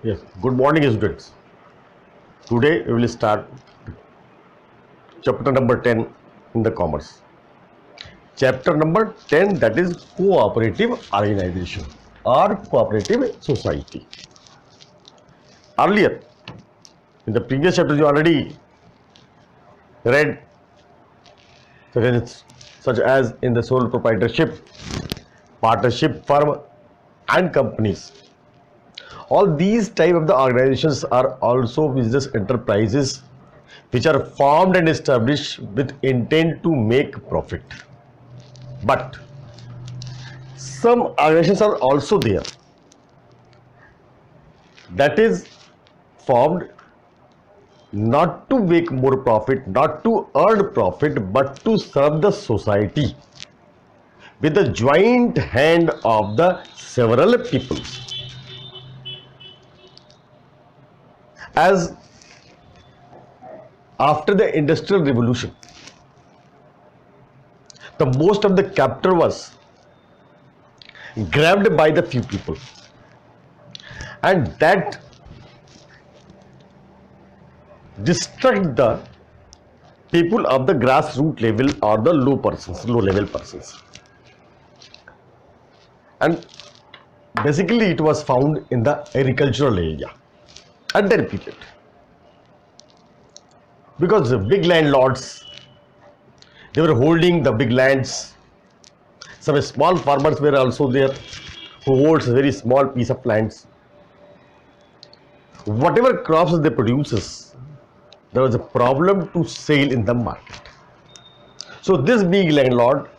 Yes, good morning, students. Today we will start chapter number 10 in the commerce. Chapter number 10, that is cooperative organization or cooperative society. Earlier, in the previous chapter, you already read such as in the sole proprietorship, partnership, firm, and companies. All these type of the organizations are also business enterprises which are formed and established with intent to make profit. But some organizations are also there that is formed not to make more profit, not to earn profit, but to serve the society with the joint hand of the several people. As after the industrial revolution, the most of the capital was grabbed by the few people, and that distract the people of the grassroots level or the low level persons. And basically it was found in the agricultural area at that period, because the big landlords, they were holding the big lands. Some small farmers were also there who holds a very small piece of lands. Whatever crops they produces, there was a problem to sell in the market. So this big landlord,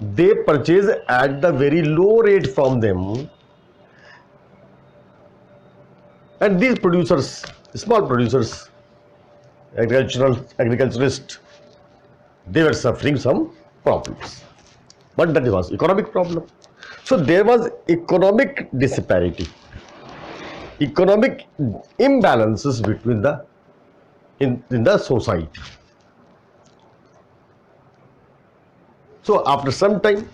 they purchase at the very low rate from them, and these producers, small producers, agriculturists, they were suffering some problems. But that was economic problem. So there was economic disparity, economic imbalances between the in the society. So after some time,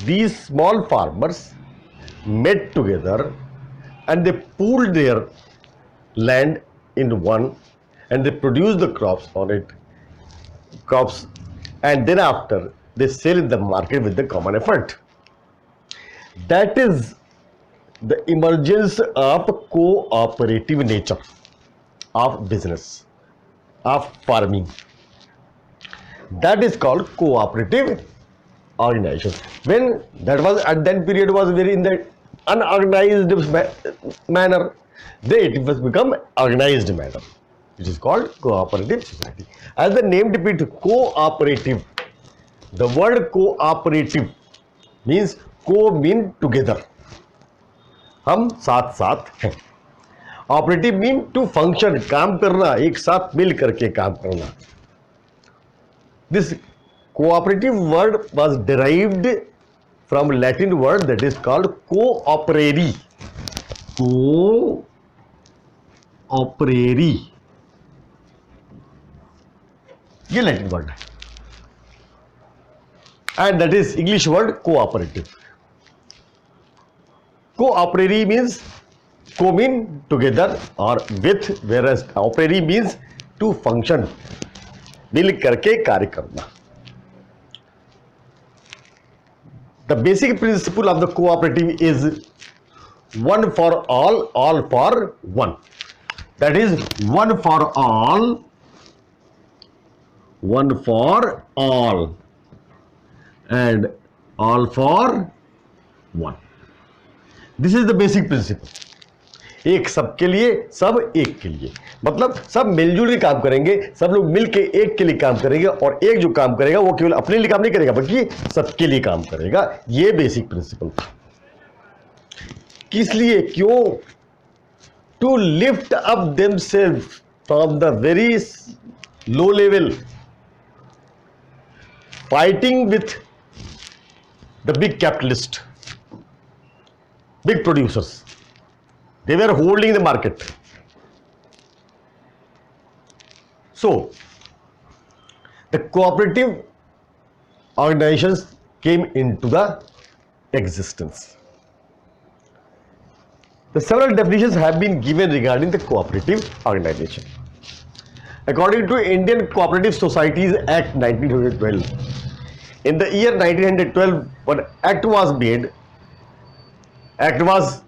these small farmers met together and they pooled their land in one, and they produced the crops on it, and then after they sell in the market with the common effort. That is the emergence of cooperative nature of business, of farming. That is called cooperative organization. When that was at that period was very in the unorganized manner, then it was become organized manner, which is called cooperative society. As the name depicts, cooperative. The word cooperative means co mean together. हम साथ साथ हैं. Operative mean to function, काम करना, एक साथ मिल करके काम करना. This cooperative word was derived from Latin word that is called cooperari. Cooperari, ये लैटिन वर्ड है, and that is English word cooperative. Cooperary means co mean together or with, whereas operary means to function, मिल करके कार्य करना. The basic principle of the cooperative is one for all for one. That is one for all, and all for one. This is the basic principle. एक सबके लिए, सब एक के लिए, मतलब सब मिलजुल के काम करेंगे, सब लोग मिलके एक के लिए काम करेंगे, और एक जो काम करेगा वो केवल अपने लिए काम नहीं करेगा बल्कि सबके लिए काम करेगा. ये बेसिक प्रिंसिपल था. किस लिए, क्यों? To lift up themselves from the very low level, fighting with the big capitalist, big producers. They were holding the market. So the cooperative organizations came into the existence. The several definitions have been given regarding the cooperative organization. According to Indian Cooperative Societies Act 1912, in the year 1912, one act was made. Act was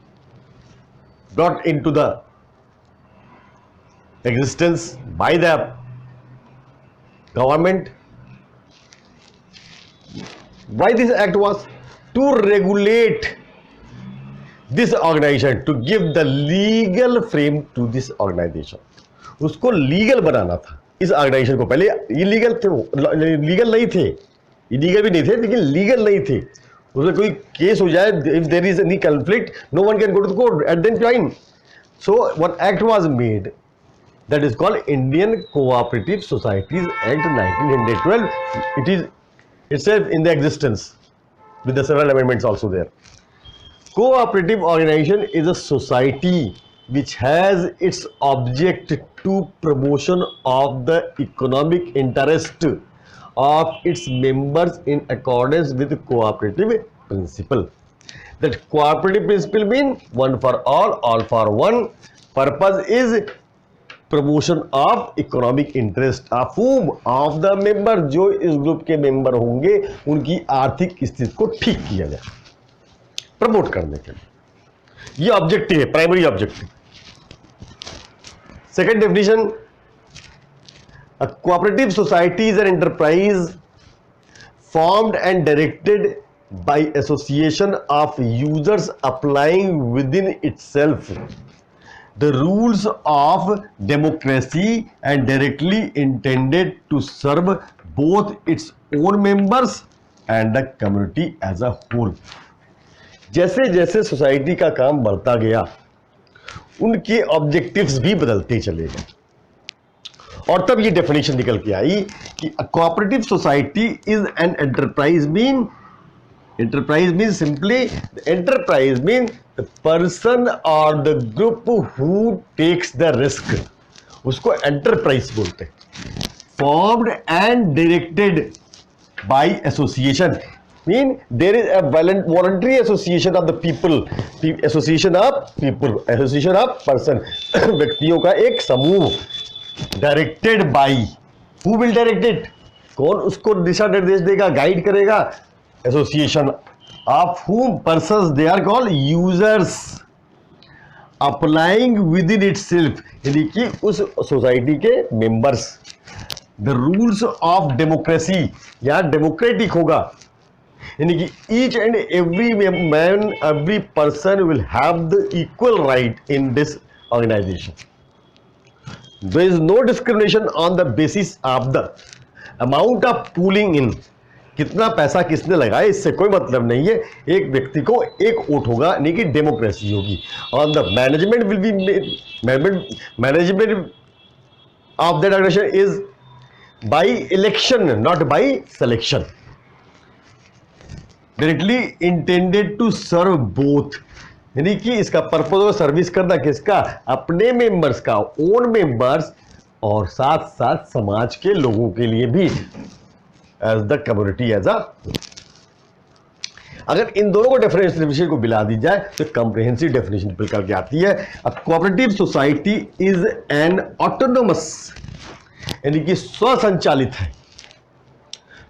brought into the existence by the government. Why this act was? To regulate this organization, to give the legal frame to this organization. उसको legal बनाना था इस organisation को। पहले ये legal थे, legal नहीं थे, illegal भी नहीं थे, लेकिन लीगल नहीं थे। उसमें कोई केस हो जाए, if there is any conflict, no one can go to the court at then time. So one act was made that is called Indian Cooperative Societies Act 1912. It is itself in the existence with the several amendments also there. Cooperative organization is a society which has its object to promotion of the economic interest of its members in accordance with cooperative principle. That cooperative principle means one for all for one. Purpose is promotion of economic interest of whom? Of the member. जो इस group के member होंगे उनकी आर्थिक स्थिति को ठीक किया जाए, प्रमोट करने के लिए। ये ऑब्जेक्टिव है, primary objective. Second definition, a cooperative society is an enterprise formed and directed by association of users applying with in itself the rules of democracy and directly intended to serve both its own members and the community as a whole. जैसे जैसे society का काम बढ़ता गया उनके objectives भी बदलते चले गए, और तब ये डेफिनेशन निकल के आई कि cooperative society is an enterprise mean, enterprise means simply, the enterprise means the person or the group who takes the risk, उसको enterprise बोलते हैं। Formed and directed by association mean there is a voluntary association of the people, association of people, association of person, व्यक्तियों का एक समूह। Directed by, who will direct it? कौन उसको दिशा निर्देश देगा, गाइड करेगा? Association of whom persons, they are called users applying within itself, यानी कि उस सोसाइटी के members. The rules of democracy, यहाँ डेमोक्रेटिक होगा, यानी कि each and every man, every person will have the equal right in this organisation. There is no discrimination on the basis of the amount of pooling in. कितना पैसा किसने लगाया इससे कोई मतलब नहीं है, एक व्यक्ति को एक वोट होगा, नहीं कि डेमोक्रेसी होगी। On the management will be management of that organisation is by election, not by selection. Directly intended to serve both, यानी कि इसका पर्पज होगा सर्विस करना, किसका? अपने मेंबर्स का, ओन मेंबर्स, और साथ साथ समाज के लोगों के लिए भी, as the community as a। अगर इन दोनों को डेफिनेशन को मिला दी जाए तो कॉम्प्रिहेंसिव डेफिनेशन निकल के आती है। A cooperative society is an autonomous, यानी कि स्वसंचालित है।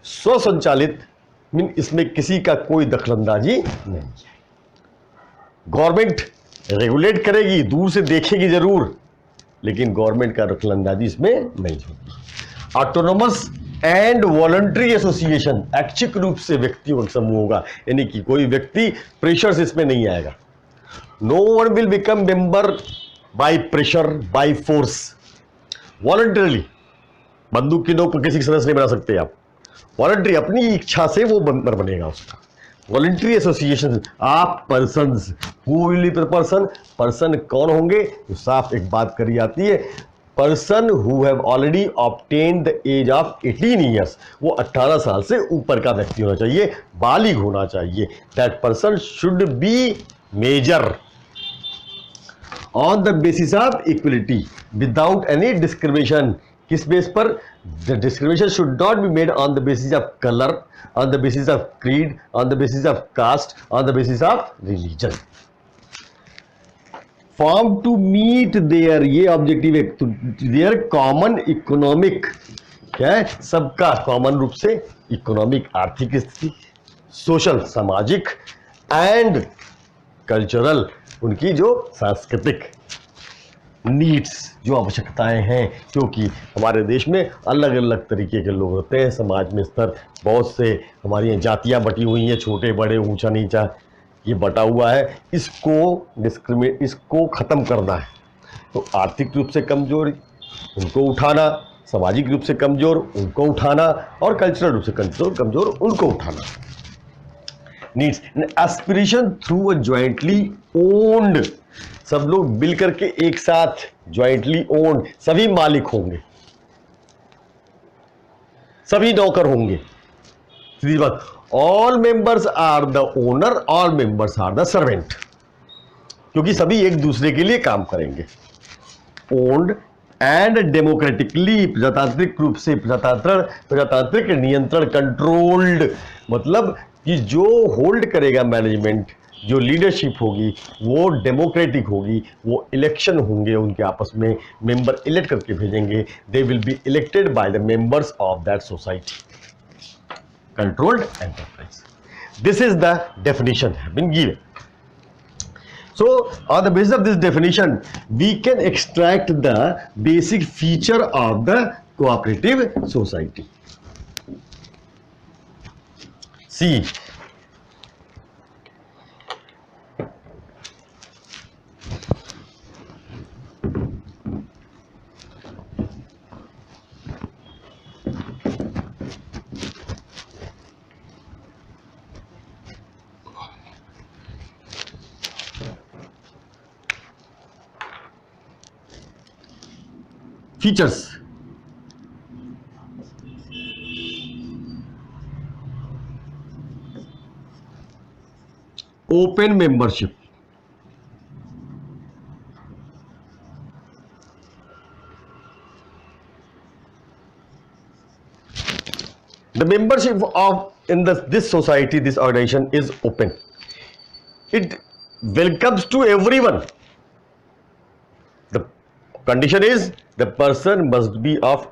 स्वसंचालित मीन इसमें किसी का कोई दखलंदाजी नहीं है। गवर्नमेंट रेगुलेट करेगी, दूर से देखेगी जरूर, लेकिन गवर्नमेंट का दखलंदाजी इसमें नहीं होगी। ऑटोनोमस एंड वॉलंटरी एसोसिएशन, ऐच्छिक रूप से व्यक्तियों का समूह होगा, यानी कि कोई व्यक्ति प्रेशर से इसमें नहीं आएगा। No one will become member by pressure, by force. Voluntarily, बंदूक की नोक पर किसी सदस्य नहीं बना सकते आप। वॉलंटरी, अपनी इच्छा से वो मेंबर बनेगा उसका। Voluntary association of persons, who will be the person, person कौन होंगे? तो साफ एक बात करी जाती है, person who have already obtained the age of 18 years, वो 18 साल से ऊपर का व्यक्ति होना चाहिए, बालिग होना चाहिए। That person should be major on the basis of equality without any discrimination. किस बेस पर? The discrimination should not be made on the basis of colour, on the basis of creed, on the basis of caste, on the basis of religion. Form to meet their, ये objective है, their common economic, क्या है, सबका common रूप से economic आर्थिक स्थिति, social सामाजिक, एंड कल्चरल उनकी जो सांस्कृतिक नीड्स, जो आवश्यकताएं हैं, क्योंकि हमारे देश में अलग अलग तरीके के लोग होते हैं, समाज में स्तर बहुत से, हमारी यहाँ जातियाँ बटी हुई हैं, छोटे बड़े ऊंचा नीचा ये बटा हुआ है, इसको ख़त्म करना है। तो आर्थिक रूप से कमज़ोर उनको उठाना, सामाजिक रूप से कमज़ोर उनको उठाना, और कल्चरल रूप से कमज़ोर उनको उठाना। Needs aspiration through a jointly owned, सब लोग मिल करके एक साथ ज्वाइंटली ओन्ड, सभी मालिक होंगे, सभी नौकर होंगे। सीधी बात, all members are the owner, all members are the servant, क्योंकि सभी एक दूसरे के लिए काम करेंगे। ओन्ड एंड डेमोक्रेटिकली, प्रजातांत्रिक रूप से, प्रजातांत्रिक नियंत्रण, कंट्रोल्ड, मतलब कि जो होल्ड करेगा मैनेजमेंट, जो लीडरशिप होगी वो डेमोक्रेटिक होगी, वो इलेक्शन होंगे उनके आपस में, मेंबर इलेक्ट करके भेजेंगे, they will be elected by the members of that society, controlled enterprise. This is the definition have been given. So on the basis of this definition we can extract the basic feature of the cooperative society. See, features. Open membership. The membership of this society, this organization is open. It welcomes to everyone. The condition is the person must be of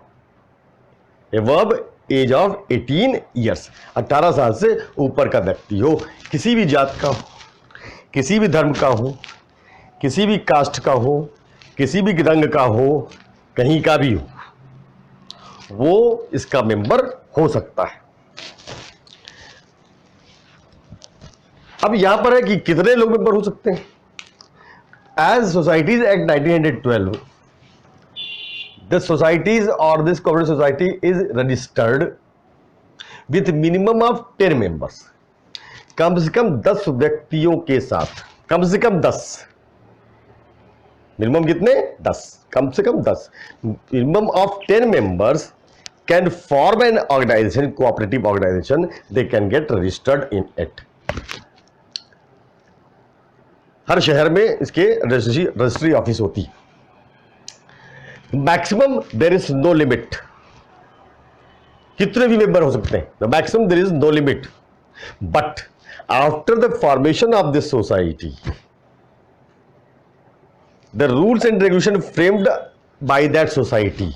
above age of 18 years. 18 साल से ऊपर का व्यक्ति हो, किसी भी जात का हो, किसी भी धर्म का हो, किसी भी कास्ट का हो, किसी भी रंग का हो, कहीं का भी हो, वो इसका मेंबर हो सकता है. अब यहां पर है कि कितने लोग मेंबर हो सकते हैं. As societies act 1912, this societies or this cooperative society is registered with minimum of 10 members. कम से कम 10 व्यक्तियों के साथ, कम से कम 10, मिनिमम कितने, 10, कम से कम 10, minimum of 10 members can form an organization, cooperative organization, they can get registered in it. हर शहर में इसके रजिस्ट्री ऑफिस होती है. Maximum there is no limit, कितने भी मेंबर हो सकते हैं, the maximum there is no limit. But after the formation of this society, the rules and regulation framed by that society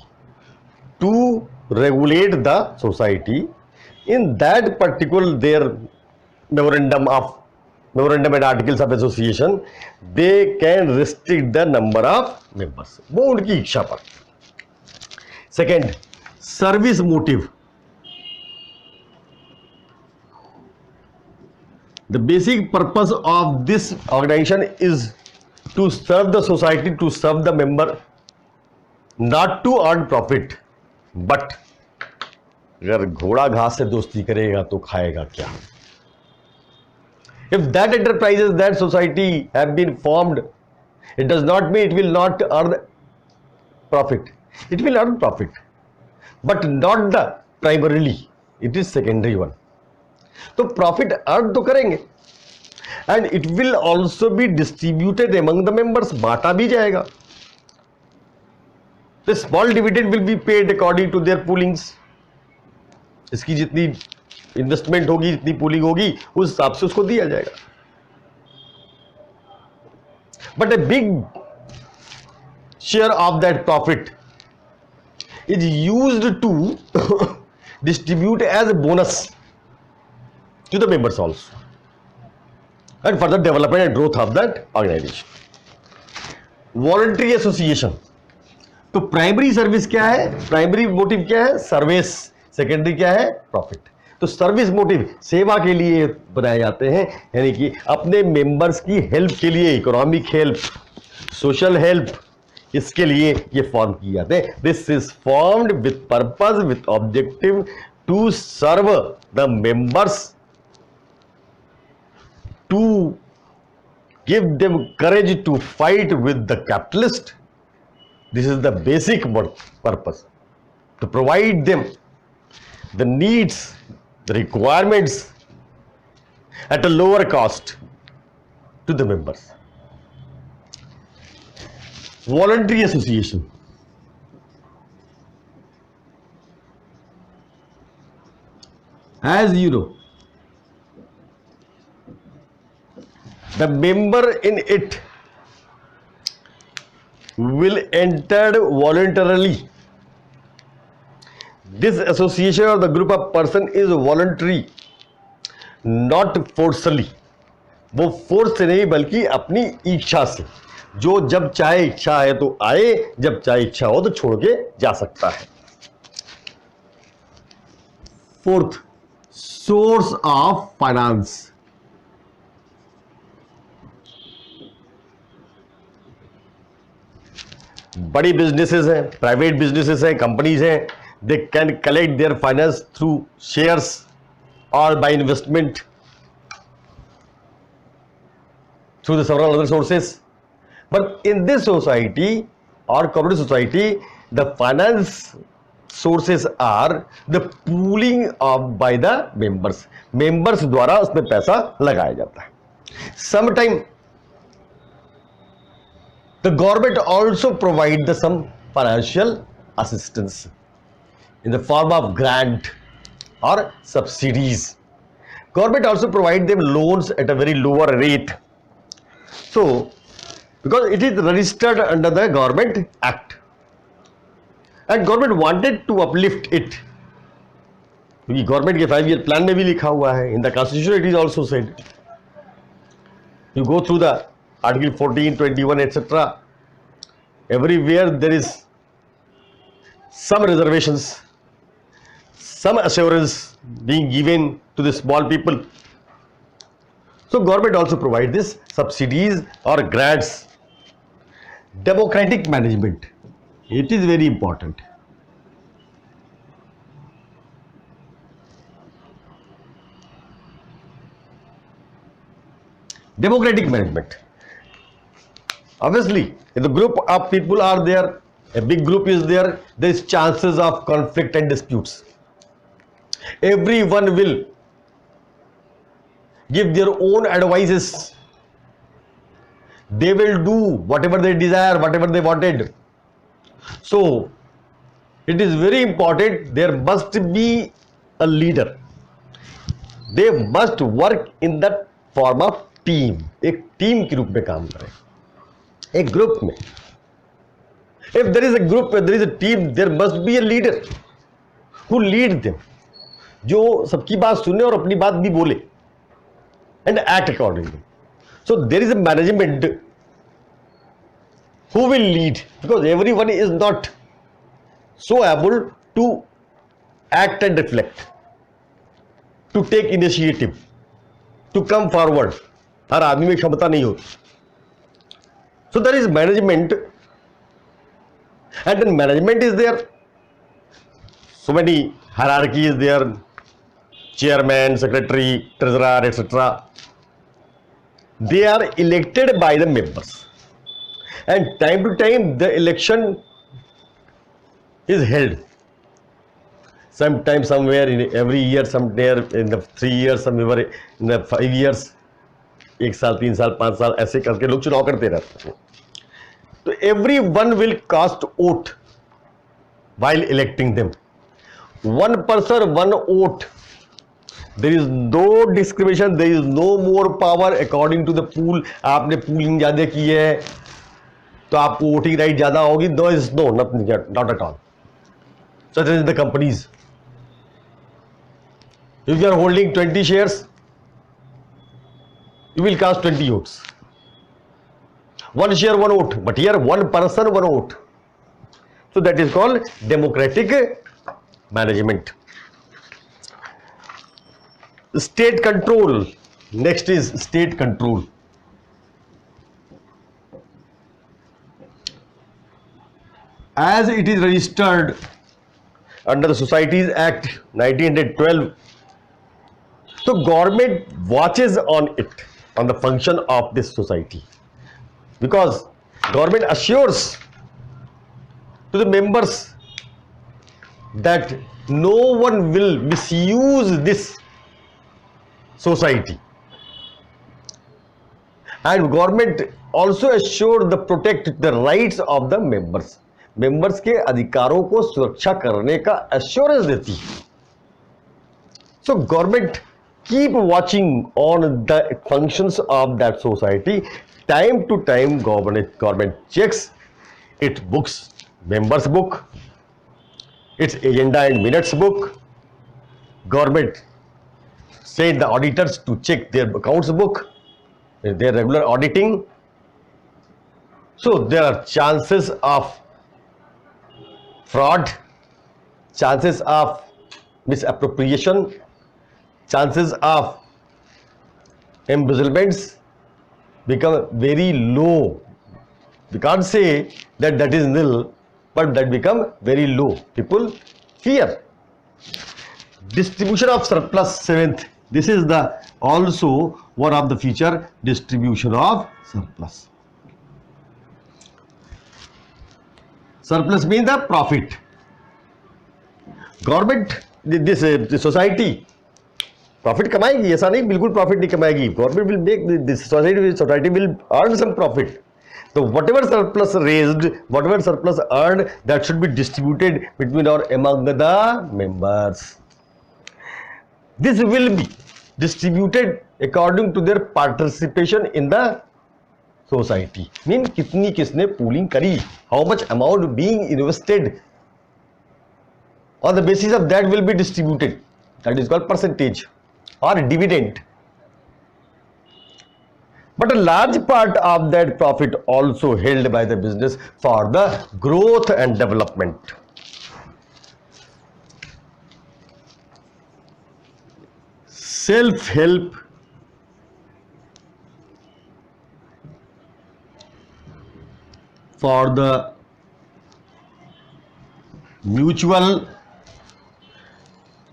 to regulate the society, in that particular their memorandum and articles of association, they can restrict the number of members, वो उनकी इच्छा पर. Second, service motive. The basic purpose of this organization is to serve the society, to serve the member, not to earn profit. But अगर घोड़ा घास से दोस्ती करेगा तो खाएगा क्या? If that enterprises, that society have been formed, it does not mean it will not earn profit. It will earn profit, but not the primarily. It is secondary one. तो profit earn तो करेंगे, and it will also be distributed among the members. बांटा भी जाएगा. The small dividend will be paid according to their poolings. इसकी जितनी investment होगी, जितनी पूलिंग होगी, उस हिसाब से उसको दिया जाएगा. But a big share of that profit is used to distribute as a bonus to the members also and for the development and growth of that organization. Voluntary association, तो प्राइमरी सर्विस क्या है, primary motive क्या है, service, secondary क्या है, profit. तो service motive सेवा के लिए बनाए जाते हैं, यानी कि अपने मेंबर्स की हेल्प के लिए, इकोनॉमिक हेल्प, सोशल हेल्प, इसके लिए ये फॉर्म किए जाते हैं. This is formed with purpose, with objective to serve the members, to give them courage to fight with the capitalist. This is the basic purpose, to provide them the needs, the requirements at a lower cost to the members. Voluntary association. As you know, the member in it will enter voluntarily. This association or the group of person is voluntary, not forcefully. वो force से नहीं बल्कि अपनी इच्छा से, जो जब चाहे इच्छा है तो आए, जब चाहे इच्छा हो तो छोड़ के जा सकता है. Fourth, source of finance. बड़ी बिजनेसेस हैं, प्राइवेट बिजनेसेस हैं, कंपनीज हैं, they can collect their finance through shares और by investment through the several other sources. But in this society और cooperative society, the finance sources are the pooling of by the members. Members द्वारा उसमें पैसा लगाया जाता है. Sometime the government also provide some financial assistance in the form of grant or subsidies. Government also provide them loans at a very lower rate. So, because it is registered under the Government Act, and government wanted to uplift it. क्योंकि government के 5-year plan में भी लिखा हुआ है, in the constitution it is also said. You go through the Article 14, 21, etc. Everywhere there is some reservations, some assurance being given to the small people. So government also provide this subsidies or grants. Democratic management, it is very important. Democratic management. Obviously, if the group of people are there, a big group is there, there is chances of conflict and disputes. Everyone will give their own advices. They will do whatever they desire, whatever they wanted. So, it is very important, there must be a leader. They must work in that form of team. एक team के रूप में काम करें, एक group में. If there is a group, there is a team, there must be a leader who lead them, जो सबकी बात सुने और अपनी बात भी बोले, and act accordingly. So there is a management who will lead, because everyone is not so able to act and reflect, to take initiative, to come forward. हर आदमी में क्षमता नहीं होती. So there is management, and then management is there. So many hierarchy is there, chairman, secretary, treasurer, etc. They are elected by the members, and time to time the election is held. Sometime, somewhere in every year, somewhere in the 3 years, somewhere in the 5 years. 1 साल, 3 साल, 5 साल ऐसे करके लोग चुनाव करते रहते हैं. तो everyone will cast vote while electing them. One person, one vote. There is no discrimination. There is no more power according to the pool. आपने पूलिंग ज्यादा की है, तो आपको वोटिंग राइट ज्यादा होगी? No is no, not at all. Such is the companies. If you are holding 20 shares, you will cast 20 votes. One share, one vote. But here, one person, one vote. So that is called democratic management. State control. Next is state control. As it is registered under the Societies Act 1912, so government watches on it, on the function of this society, because government assures to the members that no one will misuse this society, and government also assure the protect the rights of the members. members के अधिकारों को सुरक्षा करने का assurance देती है. So government keep watching on the functions of that society. Time to time government checks its books, members book, its agenda and minutes book. Government send the auditors to check their accounts book, their regular auditing. So there are chances of fraud, chances of misappropriation, chances of embezzlements become very low. We can't say that that is nil, but that become very low. People fear. Distribution of surplus, seventh. This is the also one of the feature, distribution of surplus. Surplus means the profit. Government, this society profit कमाएगी, ऐसा नहीं बिल्कुल profit नहीं कमाएगी. Government will make this society will earn some profit. तो whatever surplus raised, whatever surplus earned, that should be distributed between or among the members. This will be distributed according to their participation in the society. Mean कितनी किसने pooling करी, how much amount being invested, on the basis of that will be distributed. That is called percentage or dividend. But a large part of that profit also held by the business for the growth and development. Self-help for the mutual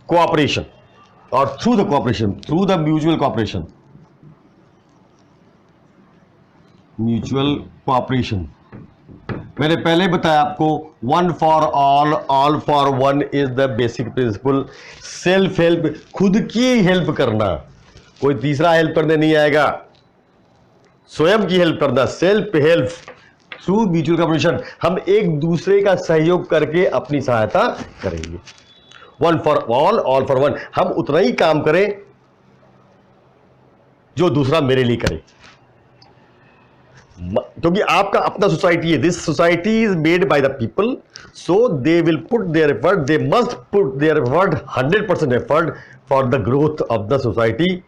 cooperation or through the cooperation, through the mutual cooperation. Mutual cooperation. मैंने पहले बताया आपको, one for all for one is the basic principle. Self help, खुद की help करना, कोई तीसरा help करने नहीं आएगा, स्वयं की हेल्प करना. Self help through mutual cooperation. हम एक दूसरे का सहयोग करके अपनी सहायता करेंगे. One for all for one. हम उतना ही काम करें जो दूसरा मेरे लिए करे, क्योंकि आपका अपना सोसाइटी है. This society is made by the people, so they will put their effort, they must put their effort, 100% effort for the growth of the society.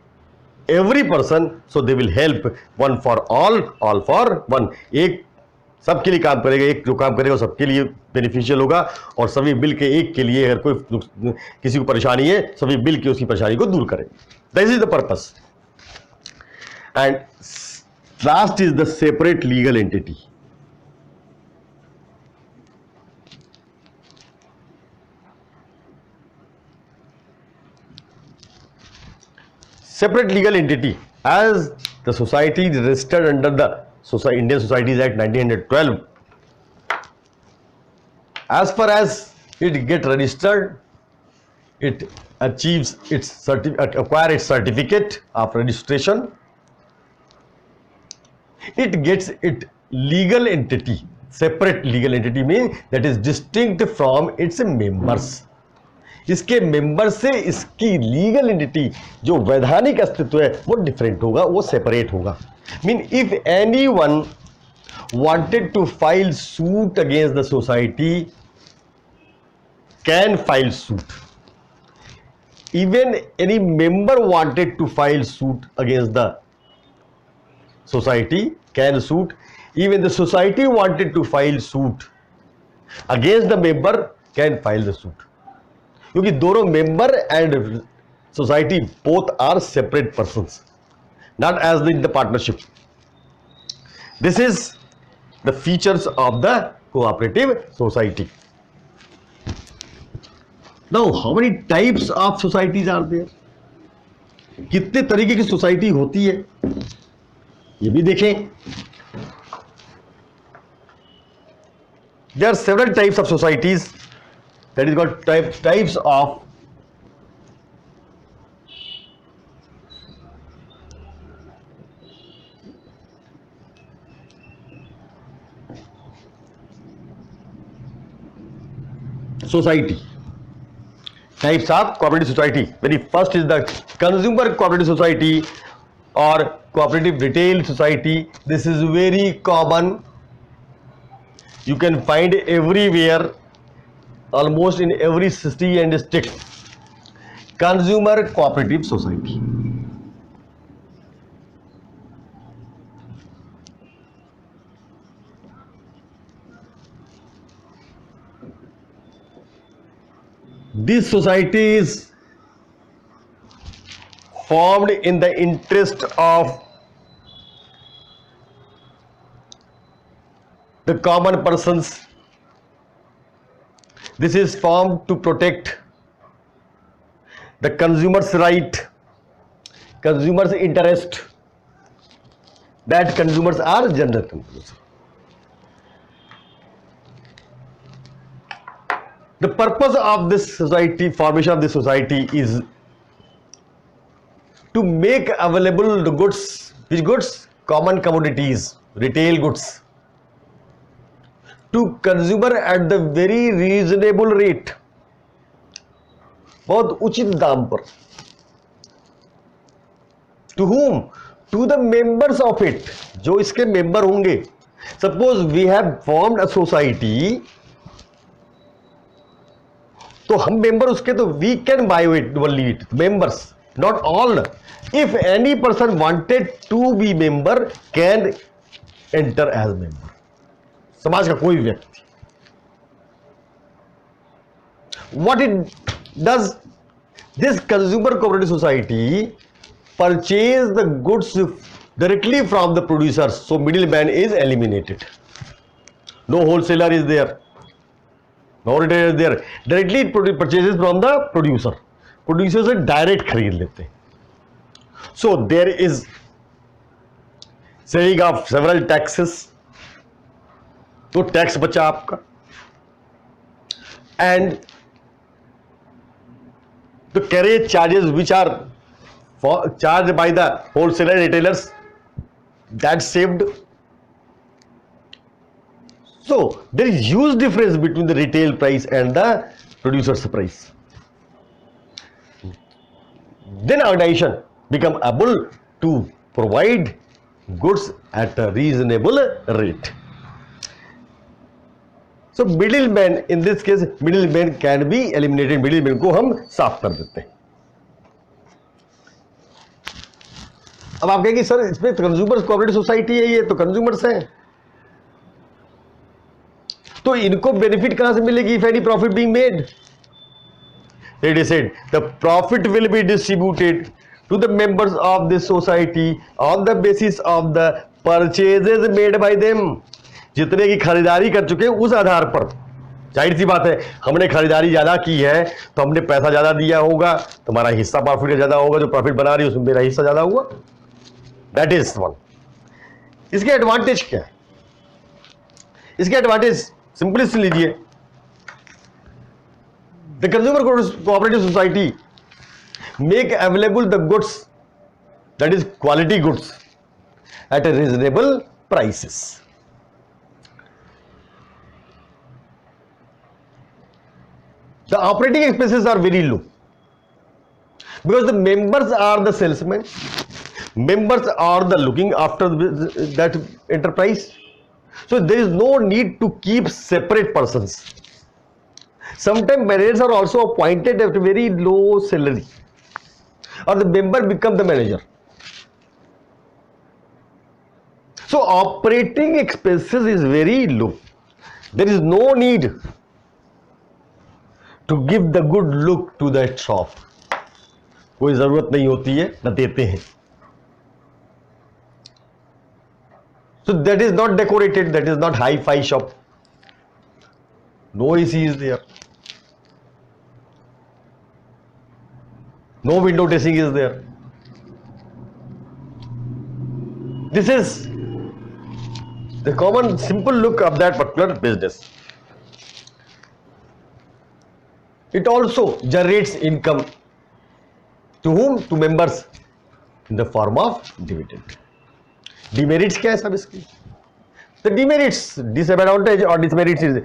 Every person, so they will help. One for all for one. एक सबके लिए काम करेगा, एक जो काम करेगा सबके लिए बेनिफिशियल होगा, और सभी मिल के एक के लिए, अगर कोई किसी को परेशानी है, सभी मिल के उसकी परेशानी को दूर करें. This is the purpose. And last is the separate legal entity. Separate legal entity, as the society is registered under the Indian Societies Act 1912. As far as it get registered, it achieves its acquire its certificate of registration. It gets its legal entity. Separate legal entity means that is distinct from its members. इसके member से इसकी legal entity, जो वैधानिक अस्तित्व है, वो different होगा, वो सेपरेट होगा. Mean if any one wanted to file suit against the society can file suit. Even any member wanted to file suit against the society can suit. Even the society wanted to file suit against the member can file the suit. क्योंकि दोनों member and society both are separate persons, not as in the partnership. This is the features of the cooperative society. Now, how many types of societies are there? कितने तरीके की society होती है ये भी देखें. There are several types of societies, that is called types of society. Types of cooperative society. Very first is the consumer cooperative society or cooperative retail society. This is very common. You can find everywhere, almost in every city and state. Consumer cooperative society. This society is formed in the interest of the common persons. This is formed to protect the consumer's right, consumer's interest, that consumers are general consumers. The purpose of this society, formation of this society, is to make available the goods. Which goods? Common commodities, retail goods, to consumer at the very reasonable rate, बहुत उचित दाम पर. To whom? To the members of it, जो इसके member होंगे. Suppose we have formed a society, तो हम member उसके, तो we can buy it only it members, not all. If any person wanted to be member can enter as member. समाज का कोई व्यक्ति. What it does this consumer cooperative society purchase the goods directly from the producers, so middle man is eliminated. No wholesaler is there, no retailer is there. Directly it purchases from the producer. Producers से direct खरीद लेते हैं. So there is saving of several taxes. तो tax बचा आपका. And the carriage charges which are charged by the wholesaler retailers, that's saved. So there is huge difference between the retail price and the producer's price. Then organization become able to provide goods at a reasonable rate. So middleman, in this case middleman can be eliminated. Middleman को हम साफ कर देते हैं. अब आप कहेंगे sir इसमें कंज्यूमर्स कोऑपरेटिव सोसाइटी है, ये तो कंज्यूमर्स हैं, तो इनको बेनिफिट कहां से मिलेगी? If any profit being made, it is said the profit will be distributed to the members of this society on the basis of the purchases made by them. जितने की खरीदारी कर चुके हैं उस आधार पर. जाहिर सी बात है, हमने खरीदारी ज्यादा की है तो हमने पैसा ज्यादा दिया होगा, तुम्हारा हिस्सा प्रॉफिट का ज्यादा होगा, जो प्रॉफिट बना रही है उसमें मेरा हिस्सा ज्यादा हुआ. That is one. इसके एडवांटेज क्या है? इसके एडवांटेज सिंपली से लीजिए. The consumer cooperative society make available the goods, that is quality goods, at a reasonable prices. The operating expenses are very low because the members are the salesmen, members are the looking after that enterprise, So there is no need to keep separate persons. Sometimes managers are also appointed at a very low salary, or the member become the manager. So operating expenses is very low. There is no need to give the good look to that shop. कोई जरूरत नहीं होती है, न देते हैं. So that is not decorated, that is not hi-fi shop. No AC is there. No window dressing is there. This is the common simple look of that particular business. It also generates income to whom? To members in the form of dividend. Demerits क्या है सब इसकी? The demerits, disadvantage or demerits is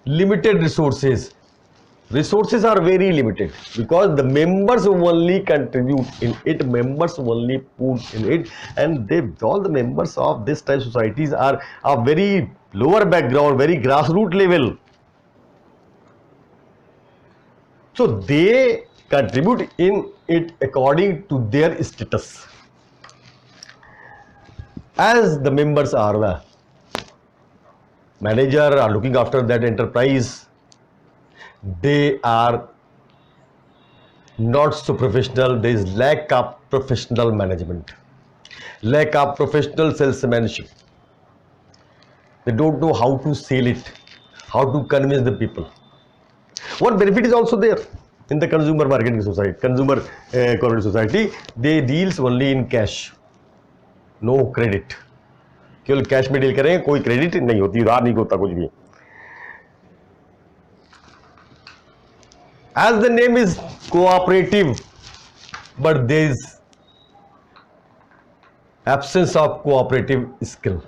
limited resources. Resources are very limited because the members only contribute in it, members only put in it, and all the members of this type of societies are very lower background, very grassroots level. So they contribute in it according to their status. As the members are the manager, are looking after that enterprise, they are not so professional. There is lack of professional management, lack of professional salesmanship. They don't know how to sell it, how to convince the people. One benefit is also there in the consumer marketing society, consumer cooperative society. They deals only in cash, no credit. केवल cash में deal करें, कोई credit नहीं होती, उधार नहीं होता कुछ भी. As the name is cooperative, but there is absence of cooperative skill.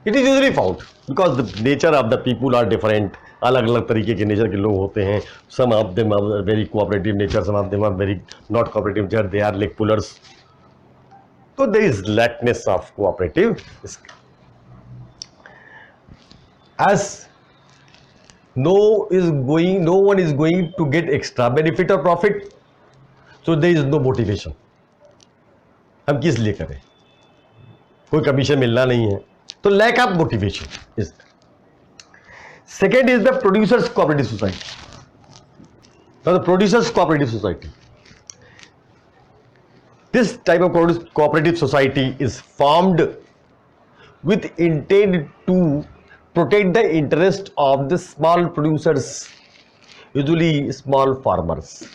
It is usually found because the nature of the people are different. अलग अलग तरीके के नेचर के लोग होते हैं. Some of them are very cooperative nature, some of them are very not cooperative nature. They are like pullers. So there is lackness of cooperative skill. As no one is going to get extra benefit or profit, so there is no motivation. हम किस लिए करें? कोई commission मिलना नहीं है, तो lack of motivation is there. Second is the producers cooperative society. Now the producers cooperative society. This type of cooperative society is formed with intent to protect the interest of the small producers, usually small farmers.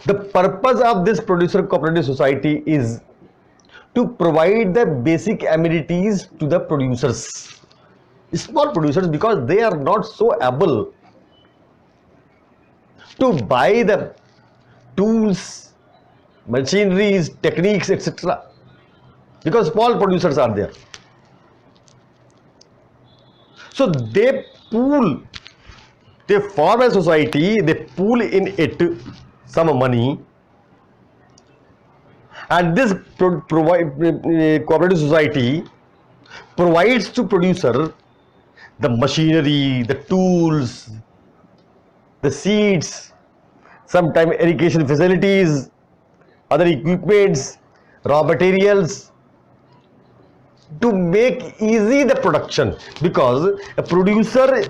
The purpose of this producer cooperative society is to provide the basic amenities to the producers, small producers, because they are not so able to buy the tools, machineries, techniques, etc. because small producers are there. So they form a society, they pool in it some money, and this cooperative society provides to producer the machinery, the tools, the seeds, sometimes irrigation facilities, other equipments, raw materials, to make easy the production, because a producer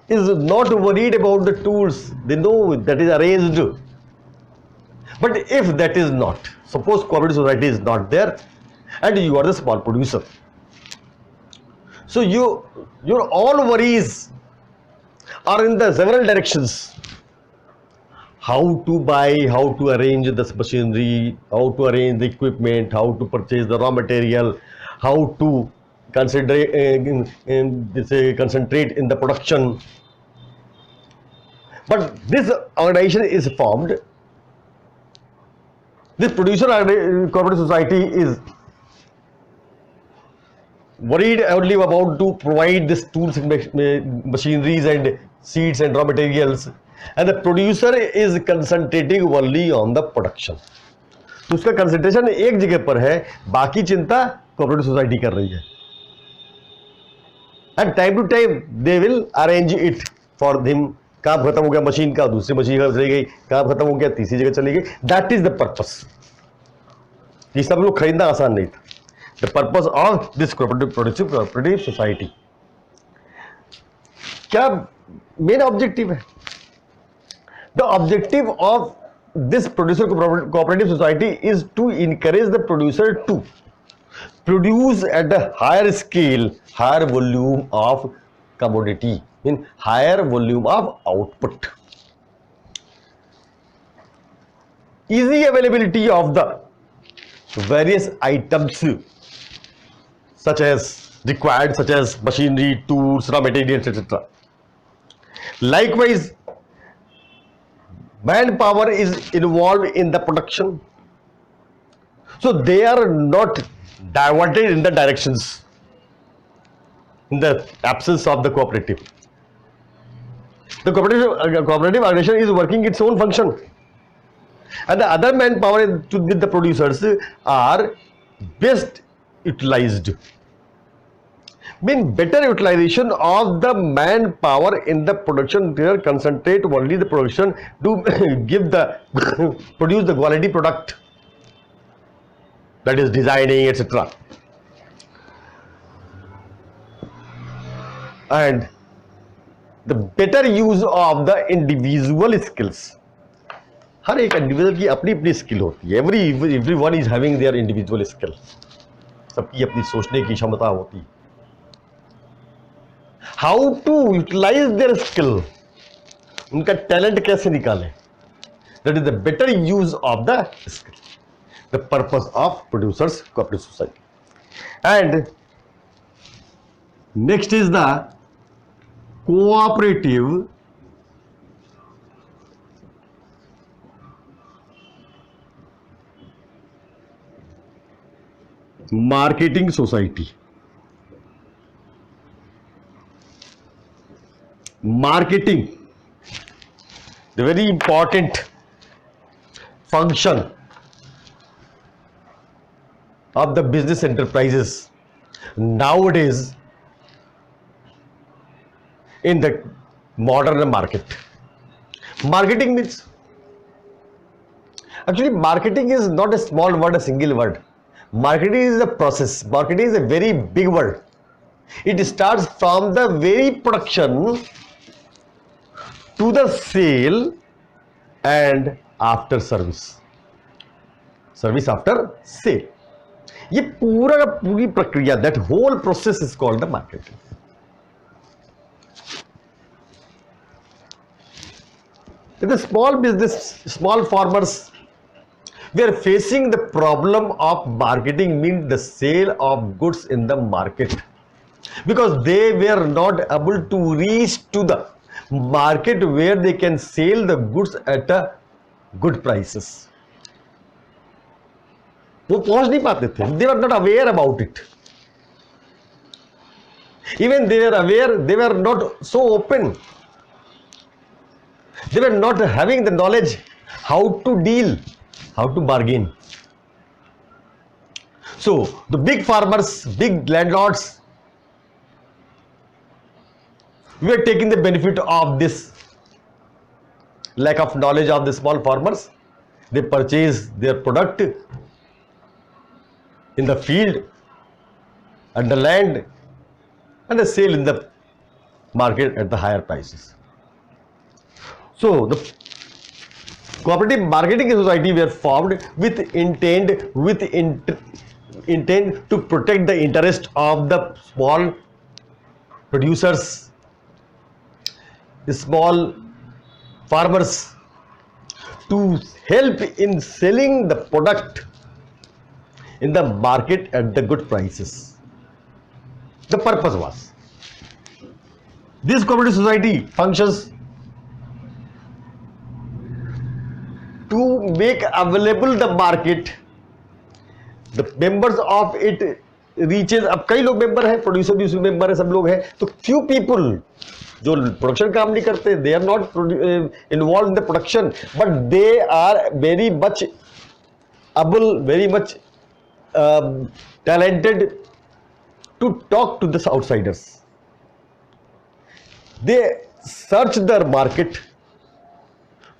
is not worried about the tools. They know that is arranged. But if that is not, suppose cooperative society is not there and you are the small producer, so your all worries are in the several directions. How to buy, how to arrange the machinery, how to arrange the equipment, how to purchase the raw material, how to concentrate in the production. But this organization is formed. This producer cooperative society is worried only about to provide this tools and machineries and seeds and raw materials, and the producer is concentrating only on the production. तो उसका concentration एक जगह पर है, बाकी चिंता cooperative society कर रही है. And time to time they will arrange it for him. काम खत्म हो गया मशीन का, दूसरी मशीन का चली गई, काम खत्म हो गया तीसरी जगह चली गई. That is the purpose. ये सब लोग खरीदना आसान नहीं था. The purpose of this cooperative society, क्या मेन ऑब्जेक्टिव है? The objective of this producer cooperative society is to encourage the producer to produce at a higher scale, higher volume of commodity, in higher volume of output, easy availability of the various items such as required, such as machinery, tools, raw materials, etc. Likewise, manpower is involved in the production, so they are not diverted in the directions in the absence of the cooperative. The cooperative organization is working its own function, and the other manpower with the producers are best utilized. Mean better utilization of the manpower in the production, there concentrate only the production to give the produce the quality product, that is designing, etc. And the better use of the individual skills. हर एक individual की अपनी अपनी skill होती है. everyone is having their individual skill. सबकी अपनी सोचने की क्षमता होती है. How to utilise their skill, उनका टैलेंट कैसे निकालें, that is the better use of the skill, the purpose of producers cooperative society. And next is the cooperative marketing society. Marketing, the very important function of the business enterprises nowadays in the modern market. Marketing means, actually marketing is not a small word, a single word. Marketing is a process. Marketing is a very big word. It starts from the very production to the sale and after service after sale. ये पूरा का पूरी प्रक्रिया, that whole process is called the marketing. The small business, small farmers were facing the problem of marketing, means the sale of goods in the market, because they were not able to reach to the market where they can sell the goods at a good prices. वो पहुंच नहीं पाते थे. They were not aware about it. Even they were aware, they were not so open. They were not having the knowledge how to deal, how to bargain. So the big farmers, big landlords, we are taking the benefit of this lack of knowledge of the small farmers. They purchase their product in the field and the land, and they sell in the market at the higher prices. So the cooperative marketing society were formed with intent to protect the interest of the small producers, small farmers, to help in selling the product in the market at the good prices. The purpose was, this cooperative society functions to make available the market. The members of it reaches, अब कई लोग member हैं, producer भी उसमें member है, सब लोग हैं. तो few people जो प्रोडक्शन काम नहीं करते, they are not involve in the production, but they are very much able, very much talented to talk to this outsiders. They search the market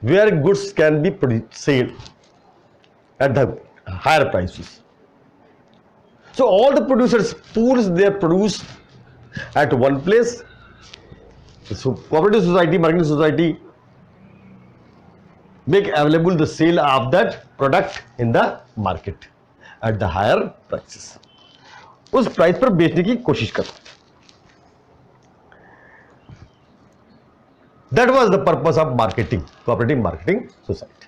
where goods can be sold at the higher prices. So all the producers pools their produce at one place. So cooperative society, marketing society make available the sale of that product in the market at the higher prices. उस price पर बेचने की कोशिश करते. That was the purpose of marketing, cooperative marketing society.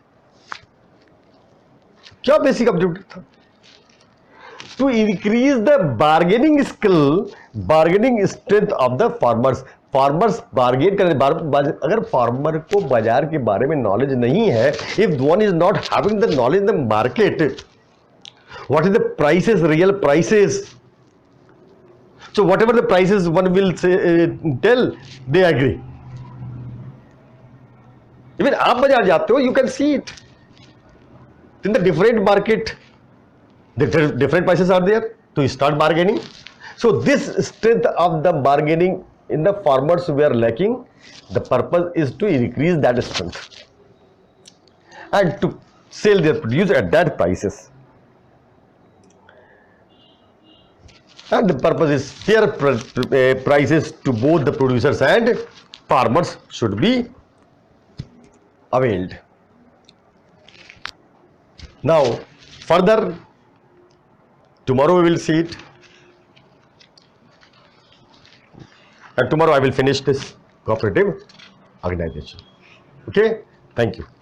क्या basic objective था? To increase the bargaining skill, bargaining strength of the farmers. Farmers bargain करने, अगर फार्मर को बाजार के बारे में नॉलेज नहीं है, if one is not having the knowledge in the market, what is the prices, real prices, so whatever the prices one will tell, they agree. Even आप बाजार जाते हो, you can see it in the different market, different prices are there to start bargaining. So this strength of the bargaining in the farmers we are lacking. The purpose is to increase that strength and to sell their produce at that prices. And the purpose is fair prices to both the producers and farmers should be availed. Now further, tomorrow we will see it, and tomorrow I will finish this cooperative organization. Okay, thank you.